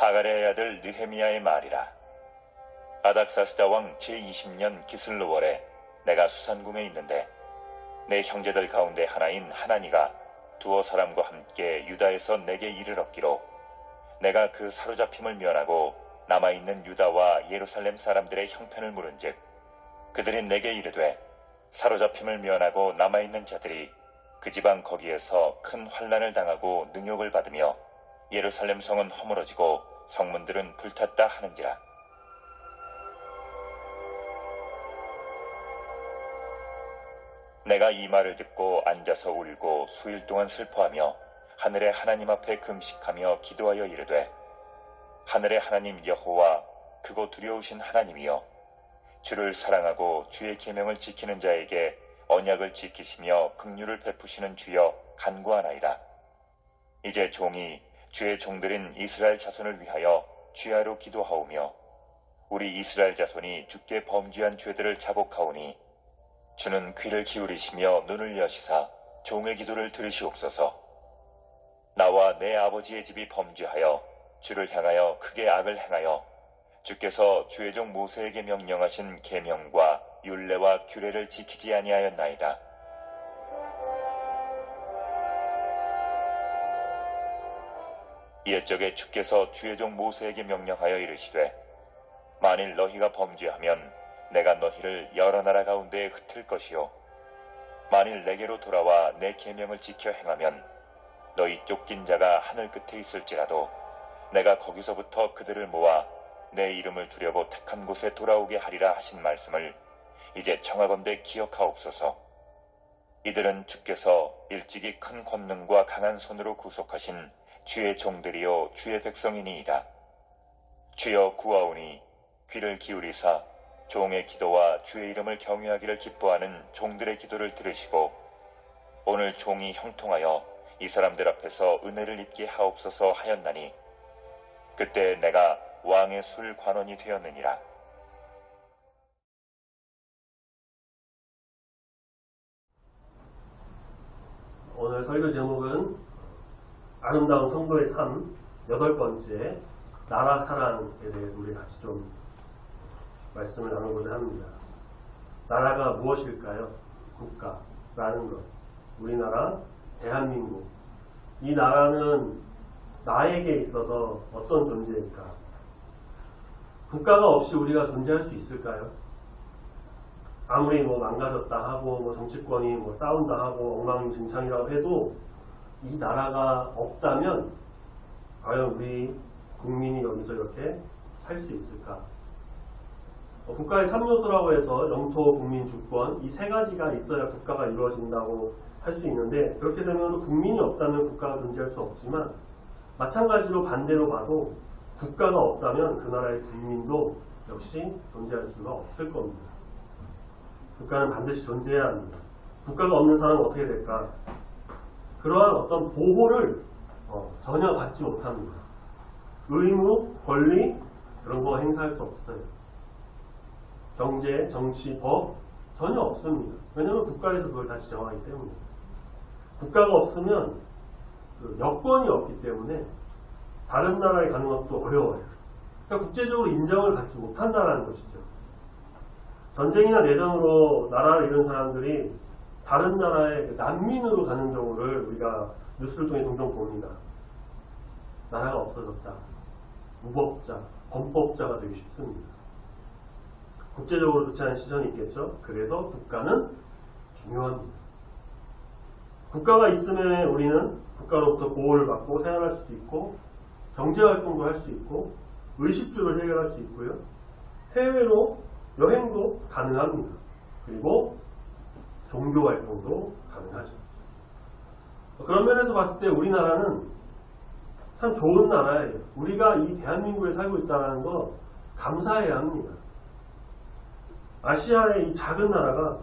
하갈의 아들 느헤미야의 말이라. 아닥사스다 왕 제20년 기슬르월에 내가 수산궁에 있는데 내 형제들 가운데 하나인 하나니가 두어 사람과 함께 유다에서 내게 이르렀기로 내가 그 사로잡힘을 면하고 남아있는 유다와 예루살렘 사람들의 형편을 물은즉 그들이 내게 이르되 사로잡힘을 면하고 남아있는 자들이 그 지방 거기에서 큰 환난을 당하고 능욕을 받으며 예루살렘 성은 허물어지고 성문들은 불탔다 하는지라. 내가 이 말을 듣고 앉아서 울고 수일 동안 슬퍼하며 하늘의 하나님 앞에 금식하며 기도하여 이르되 하늘의 하나님 여호와 크고 두려우신 하나님이여 주를 사랑하고 주의 계명을 지키는 자에게 언약을 지키시며 긍휼을 베푸시는 주여 간구하나이다. 이제 종이 주의 종들인 이스라엘 자손을 위하여 주야로 기도하오며 우리 이스라엘 자손이 주께 범죄한 죄들을 자복하오니 주는 귀를 기울이시며 눈을 여시사 종의 기도를 들으시옵소서. 나와 내 아버지의 집이 범죄하여 주를 향하여 크게 악을 행하여 주께서 주의 종 모세에게 명령하신 계명과 율례와 규례를 지키지 아니하였나이다. 옛적에 주께서 주의 종 모세에게 명령하여 이르시되 만일 너희가 범죄하면 내가 너희를 여러 나라 가운데에 흩을 것이요 만일 내게로 돌아와 내 계명을 지켜 행하면 너희 쫓긴 자가 하늘 끝에 있을지라도 내가 거기서부터 그들을 모아 내 이름을 두려고 택한 곳에 돌아오게 하리라 하신 말씀을 이제 청하건대 기억하옵소서. 이들은 주께서 일찍이 큰 권능과 강한 손으로 구속하신 주의 종들이요 주의 백성이니이다. 주여 구하오니 귀를 기울이사 종의 기도와 주의 이름을 경외하기를 기뻐하는 종들의 기도를 들으시고 오늘 종이 형통하여 이 사람들 앞에서 은혜를 입게 하옵소서 하였나니 그때 내가 왕의 술 관원이 되었느니라. 오늘 설교 제목은 아름다운 성도의 삶 8번째 나라 사랑에 대해서 우리 같이 좀 말씀을 나누고자 합니다. 나라가 무엇일까요? 국가라는 것. 우리나라, 대한민국. 이 나라는 나에게 있어서 어떤 존재일까? 국가가 없이 우리가 존재할 수 있을까요? 아무리 망가졌다 하고 정치권이 싸운다 하고 엉망진창이라고 해도 이 나라가 없다면 과연 우리 국민이 여기서 이렇게 살 수 있을까? 국가의 3요소라고 해서 영토, 국민, 주권 이 세 가지가 있어야 국가가 이루어진다고 할 수 있는데 그렇게 되면 국민이 없다면 국가가 존재할 수 없지만 마찬가지로 반대로 봐도 국가가 없다면 그 나라의 국민도 역시 존재할 수가 없을 겁니다. 국가는 반드시 존재해야 합니다. 국가가 없는 사람은 어떻게 될까? 그러한 어떤 보호를 전혀 받지 못합니다. 의무, 권리 그런 거 행사할 수 없어요. 경제, 정치, 법 전혀 없습니다. 왜냐하면 국가에서 그걸 다 지정하기 때문에. 국가가 없으면 그 여건이 없기 때문에 다른 나라에 가는 것도 어려워요. 그러니까 국제적으로 인정을 받지 못한다는 것이죠. 전쟁이나 내전으로 나라를 잃은 사람들이 다른 나라의 난민으로 가는 경우를 우리가 뉴스를 통해 종종 봅니다. 나라가 없어졌다. 무법자, 범법자가 되기 쉽습니다. 국제적으로 좋지 않은 시선이 있겠죠. 그래서 국가는 중요합니다. 국가가 있으면 우리는 국가로부터 보호를 받고 생활할 수도 있고 경제활동도 할 수 있고 의식주를 해결할 수 있고요. 해외로 여행도 가능합니다. 그리고 종교활동도 가능하죠. 그런 면에서 봤을 때 우리나라는 참 좋은 나라예요. 우리가 이 대한민국에 살고 있다는 거 감사해야 합니다. 아시아의 이 작은 나라가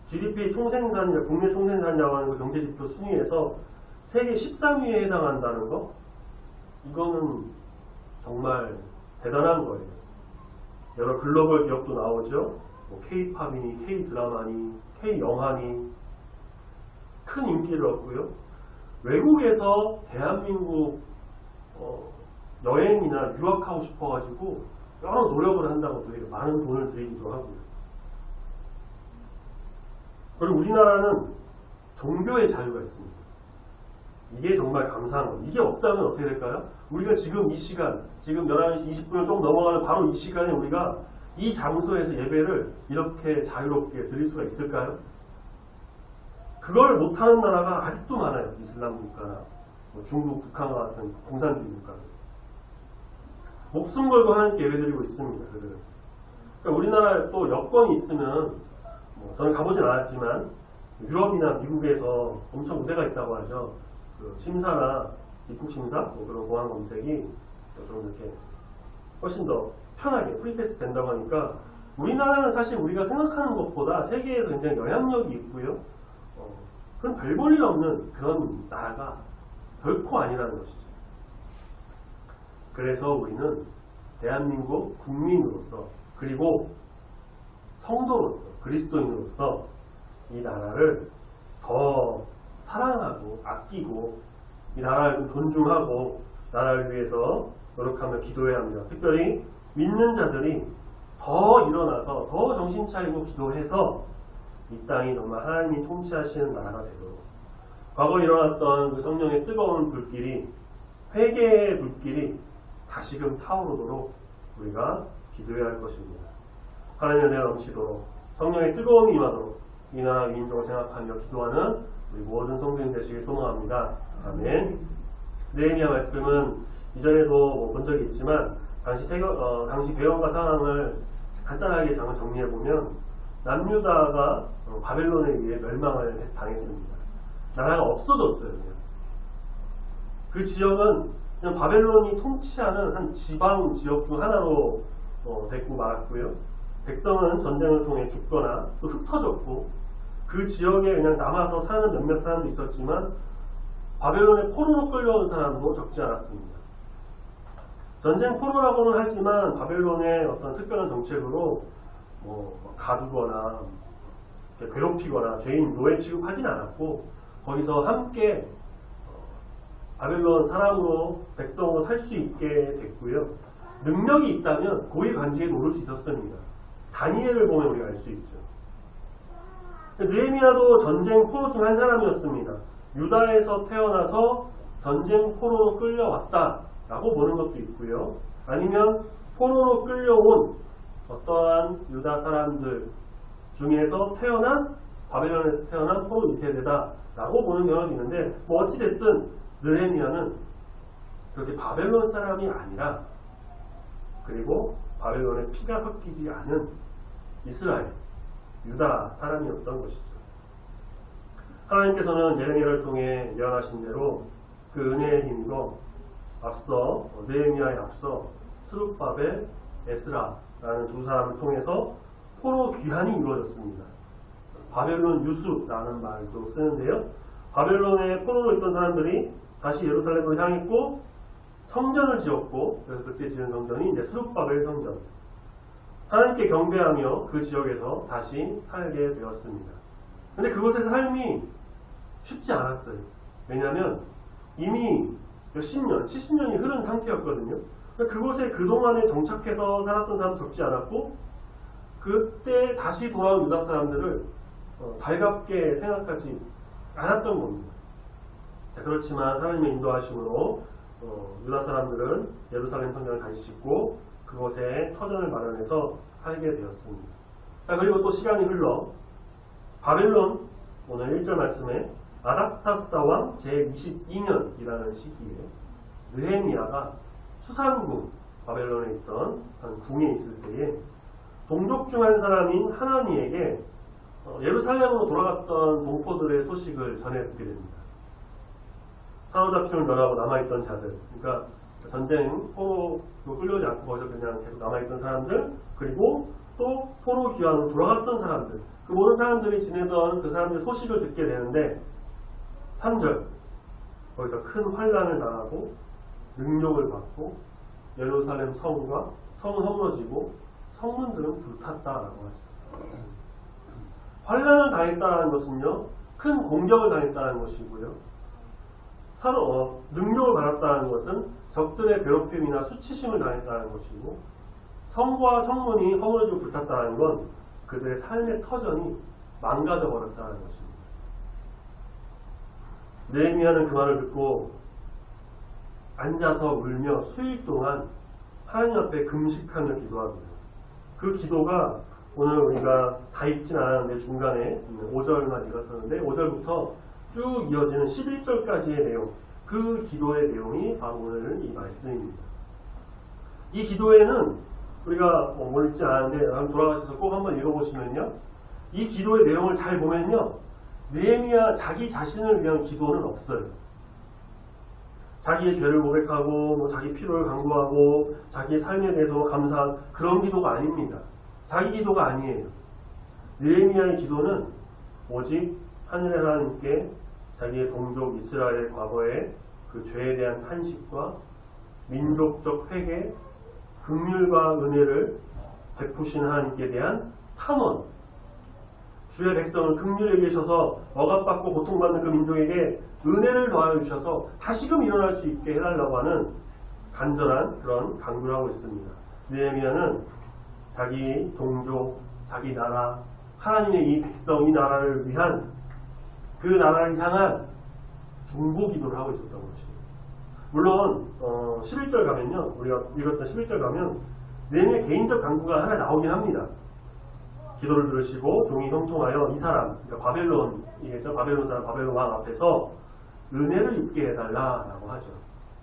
GDP 총생산이나 국내 총생산이라고 하는 그 경제지표 순위에서 세계 13위에 해당한다는 거 이거는 정말 대단한 거예요. 여러 글로벌 기업도 나오죠. K-팝이니 K-드라마니 K-영화니 큰 인기를 얻고요. 외국에서 대한민국 여행이나 유학하고 싶어가지고 여러 노력을 한다고 되게 많은 돈을 들이기도 하고요. 그리고 우리나라는 종교의 자유가 있습니다. 이게 정말 감사한 거예요. 이게 없다면 어떻게 될까요? 우리가 지금 이 시간, 지금 11시 20분을 조금 넘어가는 바로 이 시간에 우리가 이 장소에서 예배를 이렇게 자유롭게 드릴 수가 있을까요? 그걸 못하는 나라가 아직도 많아요. 이슬람 국가나 뭐 중국, 북한과 같은 공산주의 국가. 목숨 걸고 하나님께 예배드리고 있습니다. 그러니까 우리나라에 또 여건이 있으면 저는 가보진 않았지만 유럽이나 미국에서 엄청 우대가 있다고 하죠. 그 심사나 입국 심사, 뭐 그런 보안 검색이 좀 이렇게 훨씬 더 편하게 프리패스 된다고 하니까 우리나라는 사실 우리가 생각하는 것보다 세계에서 굉장히 영향력이 있고요. 그런 별 볼 일 없는 그런 나라가 결코 아니라는 것이죠. 그래서 우리는 대한민국 국민으로서 그리고 성도로서 그리스도인으로서 이 나라를 더 사랑하고 아끼고 이 나라를 존중하고 나라를 위해서 노력하며 기도해야 합니다. 특별히 믿는 자들이 더 일어나서 더 정신 차리고 기도해서 이 땅이 정말 하나님이 통치하시는 나라가 되도록 과거에 일어났던 그 성령의 뜨거운 불길이 회개의 불길이 다시금 타오르도록 우리가 기도해야 할 것입니다. 하나님의 은혜가 넘치도록 성령의 뜨거움이 임하도록 이 나라 민족을 생각하며 기도하는 우리 모든 성도님 되시길 소망합니다. 아멘. 느헤미야 말씀은 이전에도 본 적이 있지만 당시 배경과 상황을 간단하게 정리해보면 남유다가 바벨론에 의해 멸망을 당했습니다. 나라가 없어졌어요. 그냥. 그 지역은 그냥 바벨론이 통치하는 한 지방 지역 중 하나로 됐고 말았고요. 백성은 전쟁을 통해 죽거나 또 흩어졌고 그 지역에 그냥 남아서 사는 몇몇 사람도 있었지만 바벨론의 포로로 끌려온 사람도 적지 않았습니다. 전쟁 포로라고는 하지만 바벨론의 어떤 특별한 정책으로 가두거나 괴롭히거나 죄인 노예 취급하진 않았고 거기서 함께 바벨론 사람으로 백성으로 살 수 있게 됐고요. 능력이 있다면 고위 관직에 오를 수 있었습니다. 다니엘을 보면 우리가 알 수 있죠. 느헤미야도 전쟁 포로 중 한 사람이었습니다. 유다에서 태어나서 전쟁 포로로 끌려왔다라고 보는 것도 있고요. 아니면 포로로 끌려온 어떠한 유다 사람들 중에서 태어난 바벨론에서 태어난 포로 2세대다라고 보는 경우도 있는데 어찌됐든 느헤미야는 그렇게 바벨론 사람이 아니라 그리고 바벨론에 피가 섞이지 않은 이스라엘, 유다 사람이었던 것이죠. 하나님께서는 예레미야를 통해 예언하신 대로 그 은혜의 힘으로 앞서 느헤미야에 앞서 스룹바벨, 에스라라는 두 사람을 통해서 포로 귀환이 이루어졌습니다. 바벨론 유수라는 말도 쓰는데요. 바벨론에 포로로 있던 사람들이 다시 예루살렘으로 향했고 성전을 지었고 그래서 그때 지은 성전이 이제 스룹바벨 성전. 하나님께 경배하며 그 지역에서 다시 살게 되었습니다. 근데 그곳의 삶이 쉽지 않았어요. 왜냐하면 이미 몇십 년, 70년이 흐른 상태였거든요. 그곳에 그동안에 정착해서 살았던 사람 적지 않았고 그때 다시 돌아온 유다 사람들을 달갑게 생각하지 않았던 겁니다. 자, 그렇지만 하나님의 인도하심으로 유다 사람들은 예루살렘 성전을 다시 짓고 그곳에 터전을 마련해서 살게 되었습니다. 자, 그리고 또 시간이 흘러 바벨론 오늘 1절 말씀에 아닥사스다 왕 제22년이라는 시기에 느헤미야가 수산궁 바벨론에 있던 한 궁에 있을 때에 동족 중 한 사람인 하나니에게 예루살렘으로 돌아갔던 동포들의 소식을 전해 듣게 됩니다. 사로잡힘을 면하고 남아있던 자들, 그러니까 전쟁 포로로 끌려오지 않고 거기서 그냥 계속 남아있던 사람들, 그리고 또 포로 귀환으로 돌아갔던 사람들, 그 모든 사람들이 지내던 그 사람들의 소식을 듣게 되는데 3절 거기서 큰 환란을 당하고 능력을 받고 예루살렘 성과 성은 허물어지고 성문들은 불탔다라고 하죠. 환란을 당했다는 것은요, 큰 공격을 당했다는 것이고요. 능력을 받았다는 것은 적들의 괴롭힘이나 수치심을 당했다는 것이고, 성과 성문이 허물어지고 불탔다는 건 그들의 삶의 터전이 망가져 버렸다는 것입니다. 느헤미야는 그 말을 듣고 앉아서 울며 수일 동안 하나님 앞에 금식하며 기도합니다. 그 기도가 오늘 우리가 다 읽진 않았는데 중간에 5절만 읽었었는데 5절부터 쭉 이어지는 11절까지의 내용, 그 기도의 내용이 바로 오늘 이 말씀입니다. 이 기도에는 우리가 오늘 읽지 않았는데 한번 돌아가셔서 꼭 한번 읽어보시면요, 이 기도의 내용을 잘 보면요, 느헤미야 자기 자신을 위한 기도는 없어요. 자기의 죄를 고백하고 자기 필요를 간구하고 자기의 삶에 대해서 감사한 그런 기도가 아닙니다. 자기 기도가 아니에요. 느헤미야의 기도는 오직 하늘의 하나님께 자기의 동족 이스라엘의 과거의 그 죄에 대한 탄식과 민족적 회개, 긍휼과 은혜를 베푸신 하나님께 대한 탐원, 주의 백성을 긍휼히 여기셔서 억압받고 고통받는 그 민족에게 은혜를 더하여 주셔서 다시금 일어날 수 있게 해달라고 하는 간절한 그런 간구를 하고 있습니다. 느헤미야는 자기 동족, 자기 나라, 하나님의 이 백성, 이 나라를 위한, 그 나라를 향한 중보 기도를 하고 있었던 것입니다. 물론 11절 가면요, 우리가 읽었던 11절 가면 느헤미야의 개인적 간구가 하나 나오긴 합니다. 기도를 들으시고 종이 형통하여 이 사람, 그러니까 바벨론이겠죠. 바벨론 사람, 바벨론 왕 앞에서 은혜를 입게 해달라라고 하죠.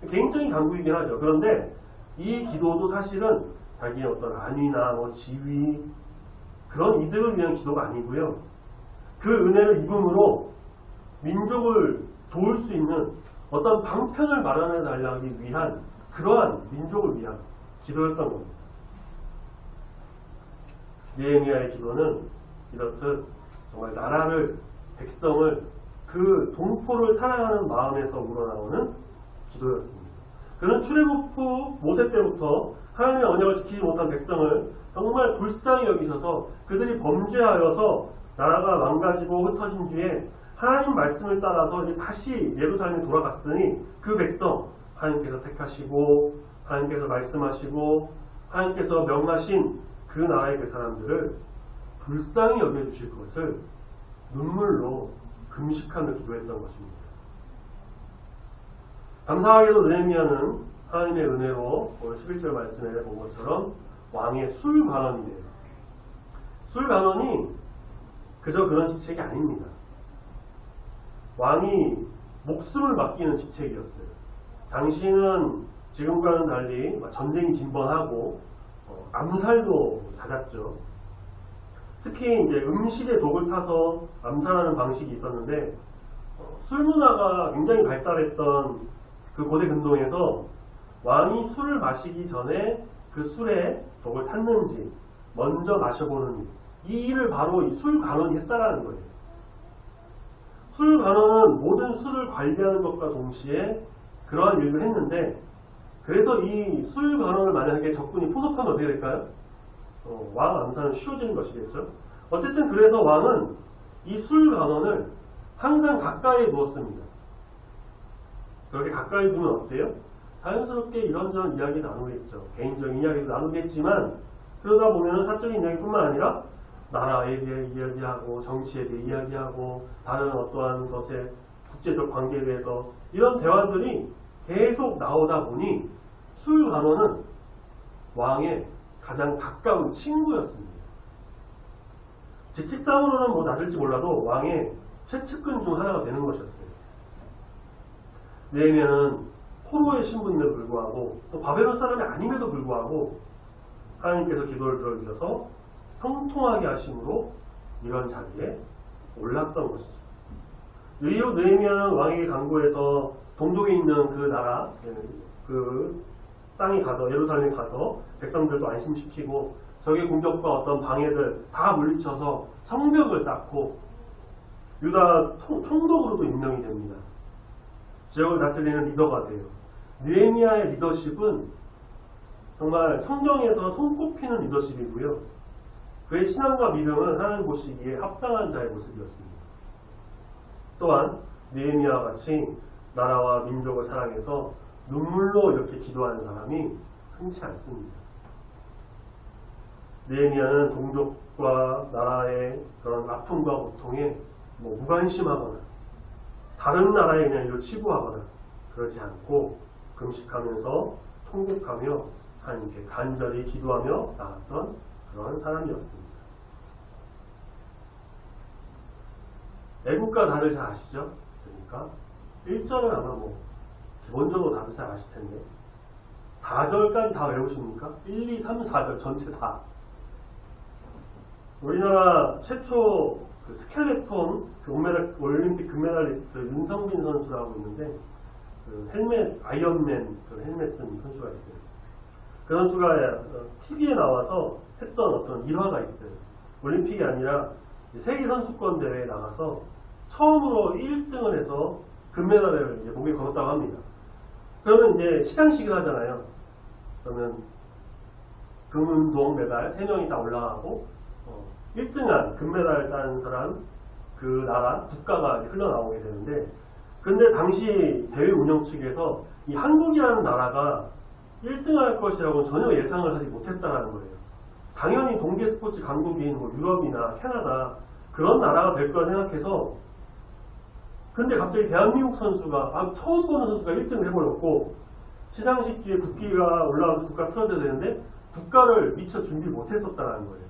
개인적인 간구이긴 하죠. 그런데 이 기도도 사실은 자기의 어떤 안위나 지위, 그런 이득을 위한 기도가 아니고요. 그 은혜를 입음으로 민족을 도울 수 있는 어떤 방편을 마련해 달라기 위한, 그러한 민족을 위한 기도였던 겁니다. 느헤미야의 기도는 이렇듯 정말 나라를, 백성을, 그 동포를 사랑하는 마음에서 우러나오는 기도였습니다. 그는 출애굽 후 모세 때부터 하나님의 언약을 지키지 못한 백성을 정말 불쌍히 여기셔서 그들이 범죄하여서 나라가 망가지고 흩어진 뒤에 하나님 말씀을 따라서 이제 다시 예루살렘에 돌아갔으니 그 백성 하나님께서 택하시고 하나님께서 말씀하시고 하나님께서 명하신 그 나라의 그 사람들을 불쌍히 여겨주실 것을 눈물로 금식하며 기도했던 것입니다. 감사하게도 느헤미야는 하나님의 은혜로 오늘 11절 말씀에 본 것처럼 왕의 술관원이네요. 술관원이 그저 그런 직책이 아닙니다. 왕이 목숨을 맡기는 직책이었어요. 당시는 지금과는 달리 전쟁이 빈번하고 암살도 잦았죠. 특히 이제 음식에 독을 타서 암살하는 방식이 있었는데 술 문화가 굉장히 발달했던 그 고대 근동에서 왕이 술을 마시기 전에 그 술에 독을 탔는지 먼저 마셔보는 이 일을 바로 이 술관원이 했다라는 거예요. 술관원은 모든 술을 관리하는 것과 동시에 그러한 일을 했는데, 그래서 이 술관원을 만약에 적군이 포섭하면 어떻게 될까요? 왕 암살은 쉬워지는 것이겠죠. 어쨌든 그래서 왕은 이 술관원을 항상 가까이 두었습니다. 그렇게 가까이 두면 어때요? 자연스럽게 이런저런 이야기 나누겠죠. 개인적인 이야기도 나누겠지만, 그러다 보면 사적인 이야기뿐만 아니라 나라에 대해 이야기하고 정치에 대해 이야기하고 다른 어떠한 것의 국제적 관계에 대해서 이런 대화들이 계속 나오다 보니 술관원은 왕의 가장 가까운 친구였습니다. 직책상으로는 낮을지 몰라도 왕의 최측근 중 하나가 되는 것이었어요. 느헤미야는 포로의 신분임에도 불구하고 또 바벨론 사람이 아님에도 불구하고 하나님께서 기도를 들어주셔서 형통하게 하심으로 이런 자리에 올랐던 것이죠. 이후 느헤미야는 왕에게 간구해서 동독에 있는 그 나라, 그 땅에 가서, 예루살렘에 가서 백성들도 안심시키고 적의 공격과 어떤 방해들 다 물리쳐서 성벽을 쌓고 유다 총독으로도 임명이 됩니다. 지역을 다스리는 리더가 돼요. 느헤미야의 리더십은 정말 성경에서 손꼽히는 리더십이고요. 그의 신앙과 믿음은 하나님 보시기에 합당한 자의 모습이었습니다. 또한 느헤미야와 같이 나라와 민족을 사랑해서 눈물로 이렇게 기도하는 사람이 흔치 않습니다. 느헤미야는 동족과 나라의 그런 아픔과 고통에 무관심하거나 다른 나라에 그냥 이걸 치부하거나 그러지 않고 금식하면서 통곡하며 하나님께 간절히 기도하며 나았던 그런 사람이었습니다. 애국가 다들 잘 아시죠? 그러니까 1절은 아마 기본적으로 다들 잘 아실 텐데 4절까지 다 외우십니까? 1, 2, 3, 4절 전체 다. 우리나라 최초 그 스켈레톤 올림픽 금메달리스트 윤성빈 선수라고 있는데 그 헬멧 아이언맨 그 헬멧 쓴 선수가 있어요. 그 선수가 TV에 나와서 했던 어떤 일화가 있어요. 올림픽이 아니라 세계 선수권 대회에 나가서 처음으로 1등을 해서 금메달을 이제 목에 걸었다고 합니다. 그러면 이제 시상식을 하잖아요. 그러면 금은동 메달 3명이 다 올라가고 1등한 금메달 딴 사람 그 나라 국가가 흘러나오게 되는데 근데 당시 대회 운영 측에서 이 한국이라는 나라가 1등할 것이라고 전혀 예상을 하지 못했다는 거예요. 당연히 동계 스포츠 강국인 유럽이나 캐나다 그런 나라가 될 거라 생각해서 근데 갑자기 대한민국 선수가 처음 보는 선수가 1등을 해버렸고 시상식 뒤에 국기가 올라가서 국가 틀어져야 되는데 국가를 미처 준비 못했었다는 거예요.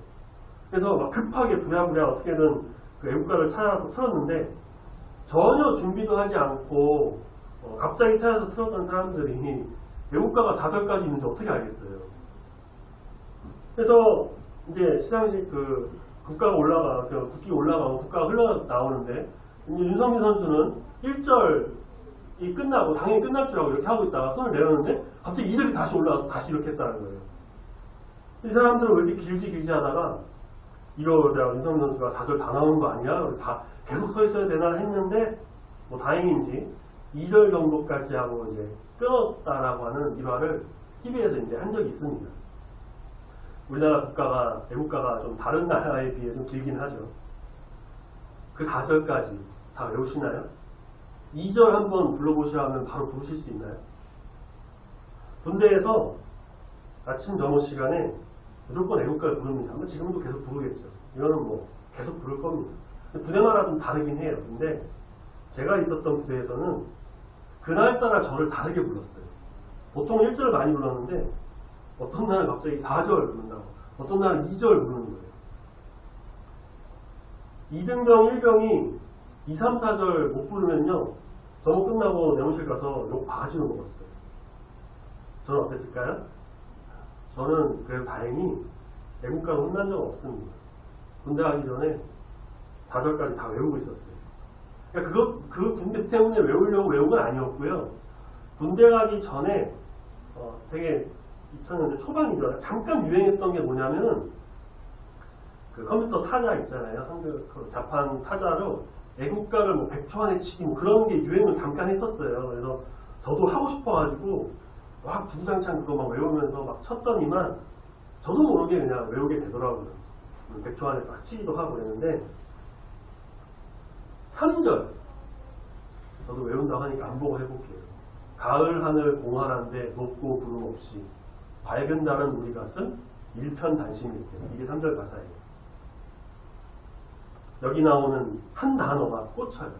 그래서 막 급하게 부랴부랴 어떻게든 그 애국가를 찾아서 틀었는데 전혀 준비도 하지 않고 갑자기 찾아서 틀었던 사람들이 애국가가 4절까지 있는지 어떻게 알겠어요. 그래서 이제 시상식 그 국가가 국기가 올라가고 국가가 흘러나오는데 윤성민 선수는 1절이 끝나고 당연히 끝날 줄 알고 이렇게 하고 있다가 손을 내렸는데 갑자기 2절이 다시 올라와서 다시 이렇게 했다는 거예요. 이 사람들은 왜 이렇게 길지 하다가 이거 내가 윤성민 선수가 4절 다 나오는 거 아니야? 다 계속 서 있어야 되나 했는데 다행인지 2절 정도까지 하고 이제 끊었다라고 하는 일화를 TV에서 이제 한 적이 있습니다. 우리나라 국가가 애국가가 좀 다른 나라에 비해 좀 길긴 하죠. 그 4절까지 다 외우시나요? 2절 한번 불러보시라 하면 바로 부르실 수 있나요? 군대에서 아침 점호 시간에 무조건 애국가를 부릅니다. 아마 지금도 계속 부르겠죠. 이거는 계속 부를 겁니다. 부대마다 좀 다르긴 해요. 근데 제가 있었던 부대에서는 그날따라 저를 다르게 불렀어요. 보통 1절을 많이 불렀는데 어떤 날은 갑자기 4절 부른다고 어떤 날은 2절 부르는 거예요. 2등병 1병이 2, 3, 4절 못 부르면요 점호 끝나고 내무실 가서 욕 바가지로 먹었어요. 저는 어땠을까요? 저는 그래도 다행히 애국가로 혼난 적 없습니다. 군대 가기 전에 4절까지 다 외우고 있었어요. 그러니까 그 군대 때문에 외우려고 외운 건 아니었고요. 군대 가기 전에 되게 2000년대 초반이죠. 잠깐 유행했던 게 뭐냐면은 그 컴퓨터 타자 있잖아요. 그 자판 타자로 애국가를 100초 안에 치기 그런 게 유행을 잠깐 했었어요. 그래서 저도 하고 싶어가지고 막 주구장창 그거 막 외우면서 막 쳤더니만 저도 모르게 그냥 외우게 되더라고요. 100초 안에 딱 치기도 하고 그랬는데 3절 저도 외운다고 하니까 안 보고 해볼게요. 가을 하늘 공활한데 높고 구름 없이 밝은 달은 우리 가슴 일편단심일세. 이게 3절 가사예요. 여기 나오는 한 단어가 꽂혀요.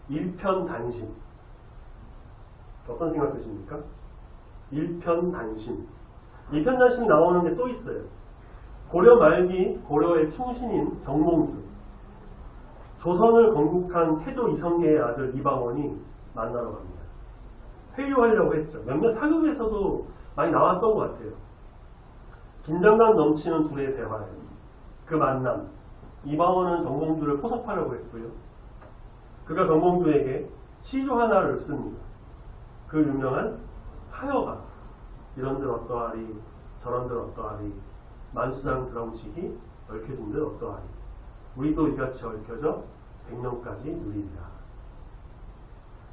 일편단심. 어떤 생각 드십니까? 일편단심. 일편단심이 나오는 게 또 있어요. 고려 말기 고려의 충신인 정몽주. 조선을 건국한 태조 이성계의 아들 이방원이 만나러 갑니다. 회유하려고 했죠. 몇몇 사극에서도 많이 나왔던 것 같아요. 긴장감 넘치는 둘의 대화예요. 그 만남. 이방원은 정몽주를 포섭하려고 했고요. 그가 정몽주에게 시조 하나를 씁니다. 그 유명한 하여가 이런들 어떠하리 저런들 어떠하리 만수장 드럼치기 얽혀진들 어떠하리 우리도 이같이 얽혀져 100년까지 누리리라.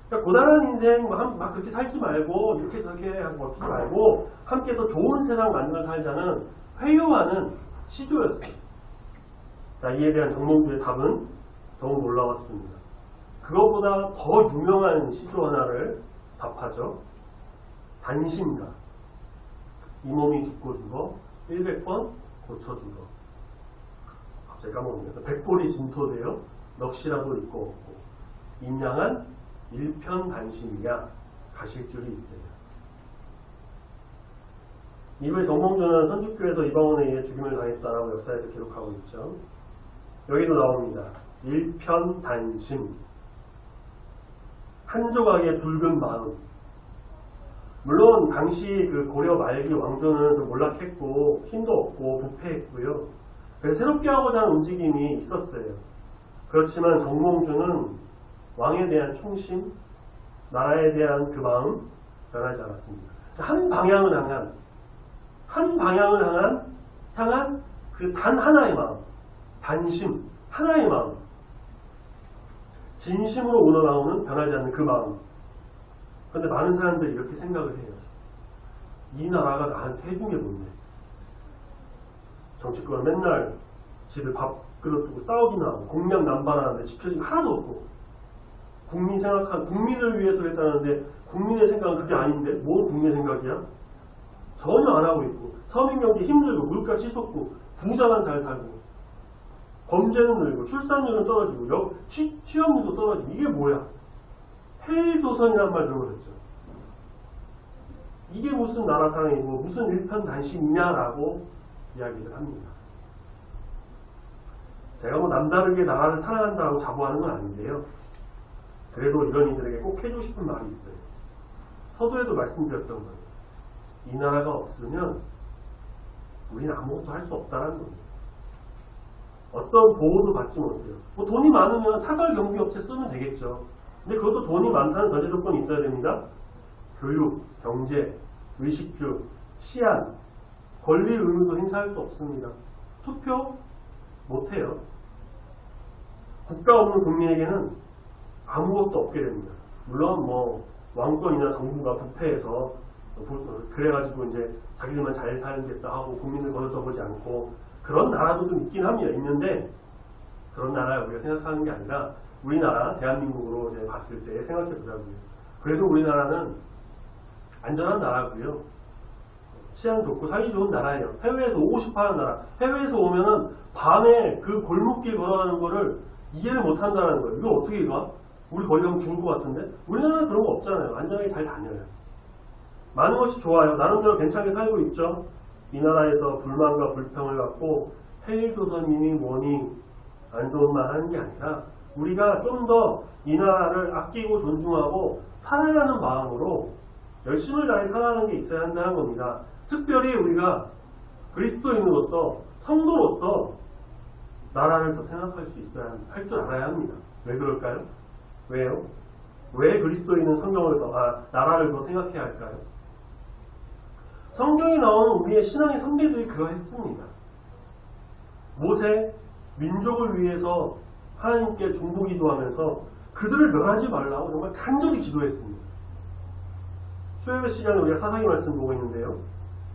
그러니까 고단한 인생 막 그렇게 살지 말고 이렇게 저렇게 먹지 말고 함께 더 좋은 세상 만들어 살자는 회유하는 시조였어요. 자, 이에 대한 정몽주의 답은 더욱 놀라웠습니다. 그것보다 더 유명한 시조 하나를 답하죠. 단심가. 이 몸이 죽고 죽어 100번 고쳐 죽어. 갑자기 까먹었네요. 백골이 진토되어 넋이라도 있고 없고 인양한 일편단심이야 가실 줄이 있어요. 이후에 정몽주는 선축교에서 이방원에 의해 죽임을 당했다라고 역사에서 기록하고 있죠. 여기도 나옵니다. 일편단심. 한 조각의 붉은 마음. 물론 당시 그 고려 말기 왕조는 좀 몰락했고 힘도 없고 부패했고요. 그래서 새롭게 하고자 하는 움직임이 있었어요. 그렇지만 정몽주는 왕에 대한 충심, 나라에 대한 그 마음 변하지 않았습니다. 한 방향을 향한 그 단 하나의 마음, 단심, 하나의 마음, 진심으로 우러나오는 변하지 않는 그 마음. 그런데 많은 사람들이 이렇게 생각을 해요. 이 나라가 나한테 해준 게 뭔데? 정치권은 맨날 집에 밥그릇 두고 싸우기나 하고 공약 남발하는데 지켜진 게 하나도 없고 국민을 위해서 했다는데 국민의 생각은 그게 아닌데 뭔 국민의 생각이야? 전혀 안 하고 있고 서민 경제 힘들고 물가 치솟고 부자만 잘 살고 범죄는 늘고 출산율은 떨어지고 취업률도 떨어지고 이게 뭐야? 헬조선이란 말 들어보셨죠? 이게 무슨 나라 사랑이고 무슨 일편단심이냐라고 이야기를 합니다. 제가 뭐 남다르게 나라를 사랑한다고 자부하는 건 아닌데요. 그래도 이런 이들에게 꼭 해주고 싶은 말이 있어요. 서두에도 말씀드렸던 거예요. 이 나라가 없으면 우리는 아무것도 할 수 없다는 겁니다. 어떤 보호도 받지 못해요. 뭐 돈이 많으면 사설 경비업체 쓰면 되겠죠. 근데 그것도 돈이 많다는 전제 조건이 있어야 됩니다. 교육, 경제, 의식주, 치안, 권리 의무도 행사할 수 없습니다. 투표 못해요. 국가 없는 국민에게는 아무것도 없게 됩니다. 물론 뭐 왕권이나 정부가 부패해서 그래가지고 이제 자기들만 잘 살겠다 하고 국민을 거들떠보지 않고 그런 나라도 좀 있긴 합니다. 있는데 그런 나라를 우리가 생각하는 게 아니라 우리나라 대한민국으로 이제 봤을 때 생각해 보자고요. 그래도 우리나라는 안전한 나라고요. 치안 좋고 살기 좋은 나라예요. 해외에서 오고 싶어하는 나라. 해외에서 오면은 밤에 그 골목길 걸어가는 거를 이해를 못한다는 거예요. 이거 어떻게 가? 우리 거기 가면 죽을 것 같은데? 우리나라는 그런 거 없잖아요. 안전하게 잘 다녀요. 많은 것이 좋아요. 나름대로 괜찮게 살고 있죠. 이 나라에서 불만과 불평을 갖고 헬조선이니 뭐니 안 좋은 말 하는 게 아니라 우리가 좀 더 이 나라를 아끼고 존중하고 사랑하는 마음으로 열심을 다해 살아가는 게 있어야 한다는 겁니다. 특별히 우리가 그리스도인으로서 성도로서 나라를 더 생각할 수 있어야 할 줄 알아야 합니다. 왜 그럴까요? 왜요? 왜 그리스도인은 나라를 더 생각해야 할까요? 성경에 나오는 우리의 신앙의 선배들이 그러했습니다. 모세, 민족을 위해서 하나님께 중보기도하면서 그들을 멸하지 말라고 정말 간절히 기도했습니다. 수요일 시간에 우리가 사사기 말씀 보고 있는데요.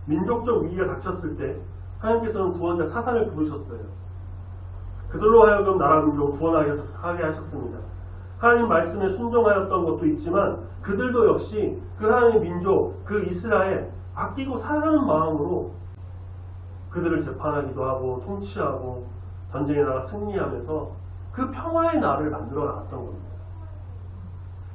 민족적 위기가 닥쳤을 때 하나님께서는 구원자 사산을 부르셨어요. 그들로 하여금 나라 민족을 구원하게 하셨습니다. 하나님 말씀에 순종하였던 것도 있지만 그들도 역시 그 하나님의 민족, 그 이스라엘 아끼고 사랑하는 마음으로 그들을 재판하기도 하고 통치하고 전쟁에 나가 승리하면서 그 평화의 나라를 만들어 나갔던 겁니다.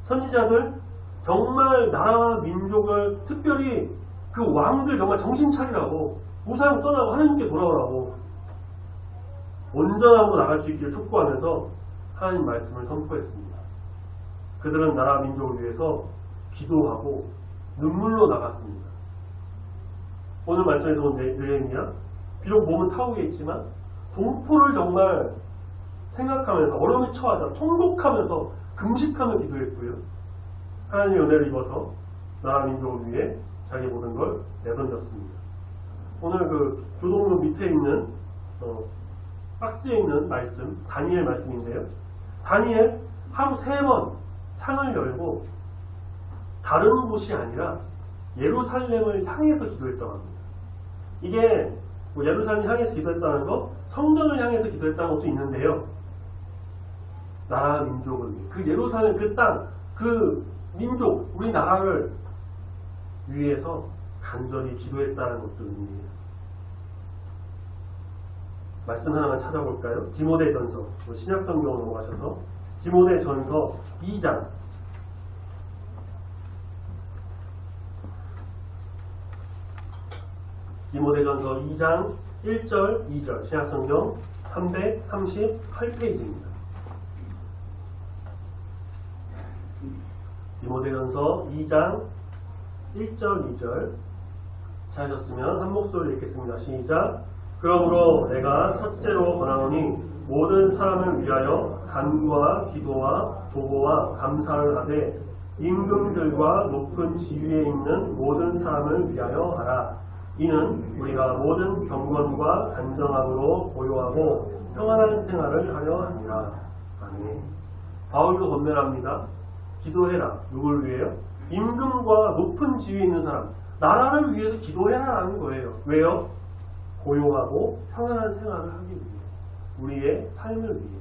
선지자들 정말 나라와 민족을 특별히 그 왕들 정말 정신 차리라고 우상 떠나고 하나님께 돌아오라고 온전함으로 나갈 수 있기를 촉구하면서 하나님 말씀을 선포했습니다. 그들은 나라 민족을 위해서 기도하고 눈물로 나갔습니다. 오늘 말씀에서 본 느헤미야 비록 몸은 타국에 있지만 동포를 정말 생각하면서 얼음을 처하자 통곡하면서 금식하며 기도했고요. 하나님의 은혜를 입어서 나라 민족을 위해 자기 모든 걸 내던졌습니다. 오늘 그 교동문 밑에 있는 박스에 있는 말씀 다니엘 말씀인데요. 다니엘 하루 3번 창을 열고 다른 곳이 아니라 예루살렘을 향해서 기도했다고 합니다. 이게 뭐 예루살렘을 향해서 기도했다는 거 성전을 향해서 기도했다는 것도 있는데요. 나라 민족을 위해, 그 예루살렘 그 땅, 그 민족, 우리나라를 위해서 간절히 기도했다는 것도 의미해요. 말씀 하나만 찾아볼까요? 디모데전서, 신약성경으로 넘어가셔서 디모데전서 2장 디모데전서 2장 1절, 2절 신약성경 338페이지입니다. 디모데전서 2장 1절, 2절 찾으셨으면 한 목소리로 읽겠습니다. 시작. 그러므로 내가 첫째로 권하노니 모든 사람을 위하여 간구와 기도와 도고와 감사를 하되 임금들과 높은 지위에 있는 모든 사람을 위하여 하라. 이는 우리가 모든 경건과 단정함으로 고요하고 평안한 생활을 하려 함이라. 아멘. 바울도 권면합니다. 기도해라. 누굴 위해요? 임금과 높은 지위에 있는 사람, 나라를 위해서 기도해라라는 거예요. 왜요? 고요하고 평안한 생활을 하기 위해, 우리의 삶을 위해.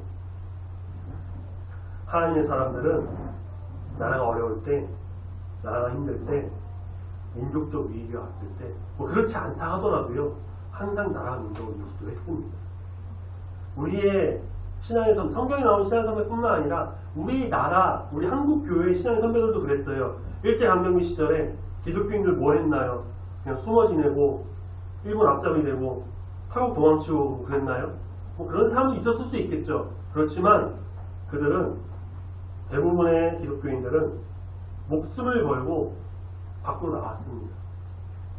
하나님의 사람들은 나라가 어려울 때, 나라가 힘들 때, 민족적 위기가 왔을 때, 뭐 그렇지 않다 하더라도요, 항상 나라 민족을 위해 기도했습니다. 우리의 신앙의 선배, 성경에 나오는 신앙의 선배뿐만 아니라 우리 나라, 우리 한국 교회의 신앙의 선배들도 그랬어요. 일제강점기 시절에 기독교인들 뭐 했나요? 그냥 숨어 지내고 일본 앞잡이 되고 타국 도망치고 그랬나요? 뭐 그런 사람도 있었을 수 있겠죠. 그렇지만 그들은, 대부분의 기독교인들은 목숨을 걸고 밖으로 나왔습니다.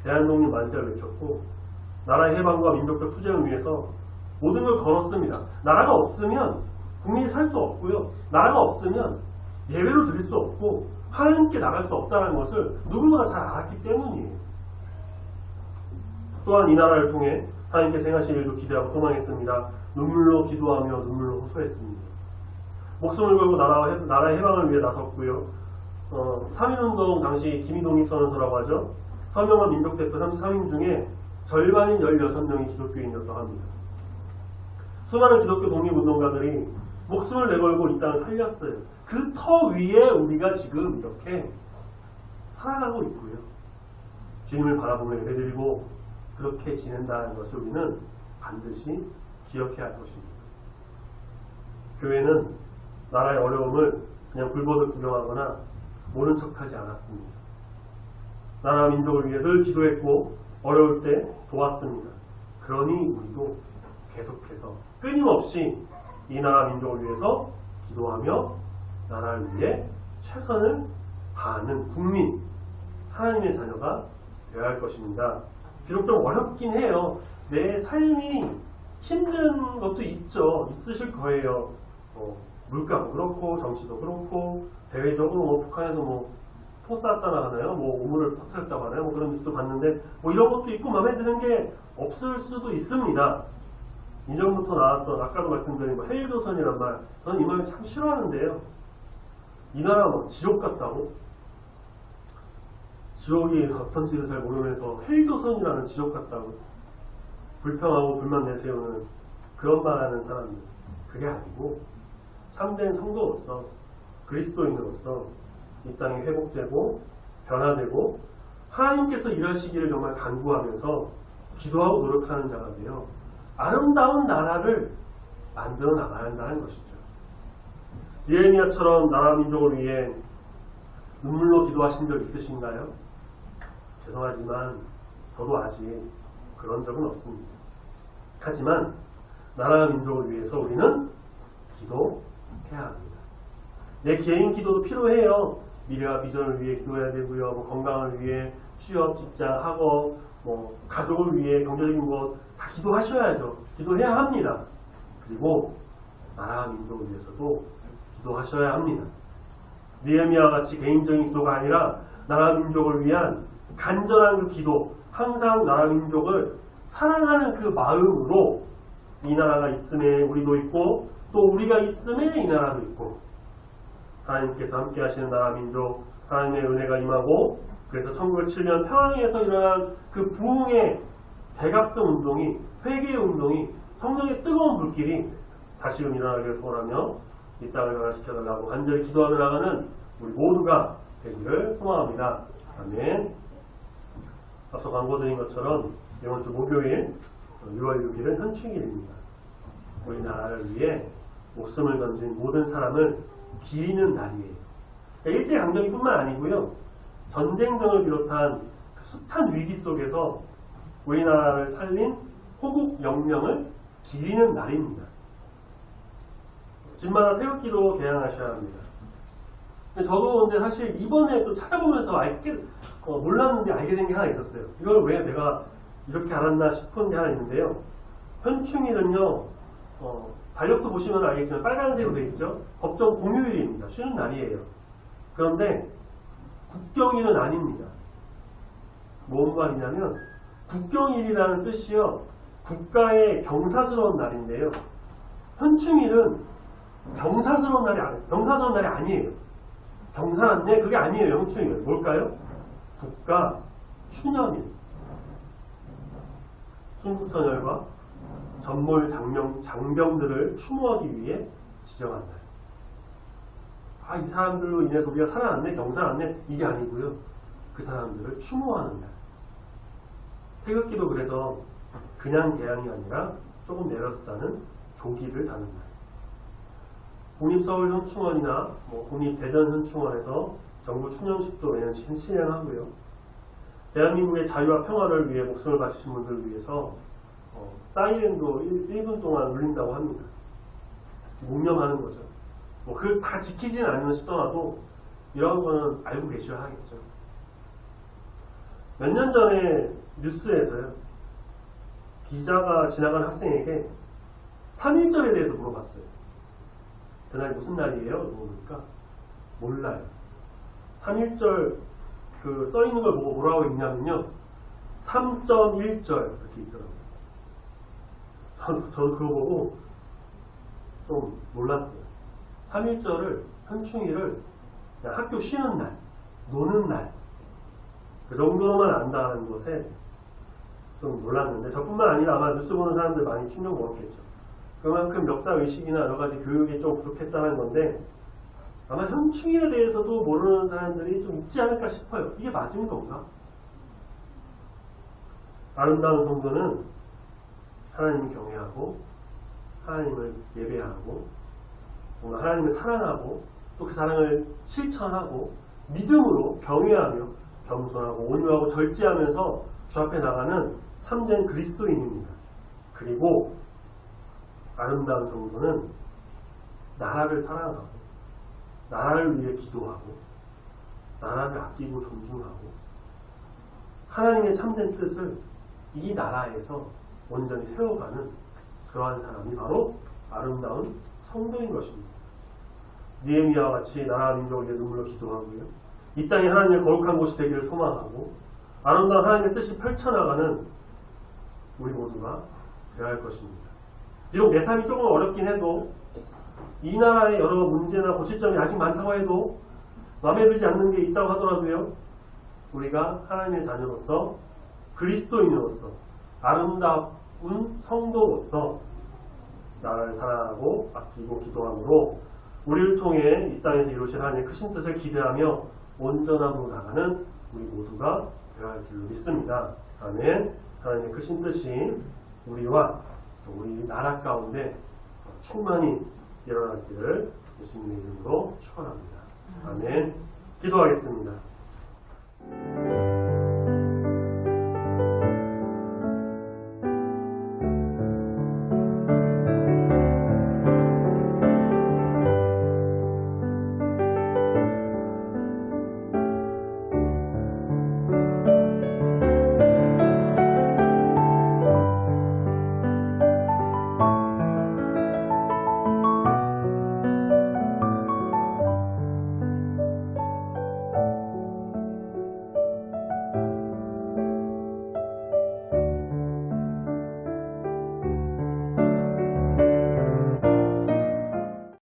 대한독립 만세를 외쳤고 나라의 해방과 민족적 투쟁을 위해서 모든 걸 걸었습니다. 나라가 없으면 국민이 살 수 없고요. 나라가 없으면 예배로 드릴 수 없고 하나님께 나갈 수 없다는 것을 누군가가 잘 알았기 때문이에요. 또한 이 나라를 통해 하나님께서 행하실 일도 기대하고 소망했습니다. 눈물로 기도하며 눈물로 호소했습니다. 목숨을 걸고 나라의 해방을 위해 나섰고요. 3.1운동 당시 김이독립선언서라고 하죠. 서명한 민족대표 33인 중에 절반인 16명이 기독교인이었다고 합니다. 수많은 기독교 독립운동가들이 목숨을 내걸고 이 땅을 살렸어요. 그 터 위에 우리가 지금 이렇게 살아가고 있고요. 주님을 바라보며 예배드리고 그렇게 지낸다는 것을 우리는 반드시 기억해야 할 것입니다. 교회는 나라의 어려움을 그냥 불보듯 구경하거나 모른 척하지 않았습니다. 나라 민족을 위해 늘 기도했고 어려울 때 도왔습니다. 그러니 우리도 계속해서 끊임없이 이 나라 민족을 위해서 기도하며 나라를 위해 최선을 다하는 국민, 하나님의 자녀가 되어야 할 것입니다. 비록 좀 어렵긴 해요. 내 삶이 힘든 것도 있으실 거예요. 물가도 그렇고 정치도 그렇고 대외적으로 북한에서 포 쐈다나 하나요? 오물을 터뜨렸다고 하나요? 그런 뉴스도 봤는데 이런 것도 있고 마음에 드는 게 없을 수도 있습니다. 이전부터 나왔던, 아까도 말씀드린 헬조선이란 말, 저는 이 말을 참 싫어하는데요. 이 나라가 지옥 같다고? 지옥이 어떤지도 잘 모르면서 헬조선이라는 지옥 같다고? 불평하고 불만 내세우는 그런 말하는 사람들, 그게 아니고 참된 성도로서, 그리스도인으로서 이 땅이 회복되고 변화되고 하나님께서 일하시기를 정말 간구하면서 기도하고 노력하는 자가 되어 아름다운 나라를 만들어 나가야 한다는 것이죠. 예레미야처럼 나라 민족을 위해 눈물로 기도하신 적 있으신가요? 죄송하지만 저도 아직 그런 적은 없습니다. 하지만 나라 민족을 위해서 우리는 기도해야 합니다. 내 개인 기도도 필요해요. 미래와 비전을 위해 기도해야 되고요. 건강을 위해, 취업, 직장, 학업, 가족을 위해, 경제적인 것 다 기도하셔야죠. 기도해야 합니다. 그리고 나라 민족을 위해서도 기도하셔야 합니다. 느헤미야와 같이 개인적인 기도가 아니라 나라 민족을 위한 간절한 그 기도, 항상 나라 민족을 사랑하는 그 마음으로 이 나라가 있음에 우리도 있고 또 우리가 있음에 이 나라도 있고 하나님께서 함께 하시는 나라 민족, 하나님의 은혜가 임하고 그래서 1907년 평양에서 일어난 그 부흥의 대각성 운동이, 회개의 운동이, 성령의 뜨거운 불길이 다시금 일어나기를 소원하며 이 땅을 변화시켜달라고 간절히 기도하며 나가는 우리 모두가 되기를 소망합니다. 아멘. 앞서 광고드린 것처럼 이번 주 목요일 6월 6일은 현충일입니다. 우리나라를 위해 목숨을 던진 모든 사람을 기리는 날이에요. 일제강점기뿐만 아니고요. 전쟁 등을 비롯한 숱한 위기 속에서 우리나라를 살린 호국영명을 기리는 날입니다. 집마다 태극기도 개양하셔야 합니다. 근데 저도 근데 사실 이번에 또 찾아보면서 몰랐는데 알게 된 게 하나 있었어요. 이걸 왜 내가 이렇게 알았나 싶은 게 하나 있는데요. 현충일은요, 달력도 보시면 알겠지만 빨간색으로 되어 있죠. 법정 공휴일입니다. 쉬는 날이에요. 그런데 국경일은 아닙니다. 뭔 말이냐면 국경일이라는 뜻이요, 국가의 경사스러운 날인데요. 현충일은 경사스러운 날이 아니에요. 경사한데 그게 아니에요. 현충일은 뭘까요? 국가 추념일. 순국선열과 전몰 장병들을 추모하기 위해 지정한 날. 이 사람들로 인해서 우리가 살아났네, 경사났네, 이게 아니고요. 그 사람들을 추모하는 날. 태극기도 그래서 그냥 개양이 아니라 조금 내렸다는 조기를 다는 날. 국립서울현충원이나 국립대전현충원에서 정부 추념식도 매년 실행하고요. 대한민국의 자유와 평화를 위해 목숨을 바치신 분들을 위해서 사이렌도 1분 동안 울린다고 합니다. 묵념하는 거죠. 그걸 다 지키지는 않으시더라도 이런 거는 알고 계셔야 하겠죠. 몇 년 전에 뉴스에서요, 기자가 지나간 학생에게 3.1절에 대해서 물어봤어요. 그날 무슨 날이에요? 물어보니까 몰라요. 3.1절 써있는 걸 보고 뭐라고 했냐면요, 3.1절 이렇게 있더라고요. 저도 그거 보고 좀 놀랐어요. 3.1절을, 현충일을 그냥 학교 쉬는 날, 노는 날, 그 정도로만 안다는 것에 좀 놀랐는데, 저뿐만 아니라 아마 뉴스 보는 사람들 많이 충격 먹었겠죠. 그만큼 역사의식이나 여러가지 교육이 좀 부족했다는 건데, 아마 현충일에 대해서도 모르는 사람들이 좀 있지 않을까 싶어요. 이게 맞은 건가? 아름다운 성도는 하나님을 경외하고 하나님을 예배하고 정말 하나님을 사랑하고 또 그 사랑을 실천하고 믿음으로 경외하며 겸손하고 온유하고 절제하면서 주 앞에 나가는 참된 그리스도인입니다. 그리고 아름다운 성도는 나라를 사랑하고 나라를 위해 기도하고 나라를 아끼고 존중하고 하나님의 참된 뜻을 이 나라에서 온전히 세워가는 그러한 사람이 바로 아름다운 성도인 것입니다. 느헤미야와 같이 나라와 민족을 위해 눈물로 기도하고요. 이 땅이 하나님의 거룩한 곳이 되기를 소망하고 아름다운 하나님의 뜻이 펼쳐나가는 우리 모두가 되어야 할 것입니다. 비록 내 삶이 조금 어렵긴 해도 이 나라의 여러 문제나 고칠점이 아직 많다고 해도 마음에 들지 않는 게 있다고 하더라도요, 우리가 하나님의 자녀로서 그리스도인으로서 아름다운 성도로서 나라를 사랑하고 아끼고 기도함으로 우리를 통해 이 땅에서 이루실 하나님의 크신 뜻을 기대하며 온전함으로 나가는 우리 모두가 되어야 할 줄로 믿습니다. 아멘. 하나님의 크신 뜻이 우리와 또 우리 나라 가운데 충만히 일어나기를 예수님의 이름으로 축원합니다. 아멘. 기도하겠습니다.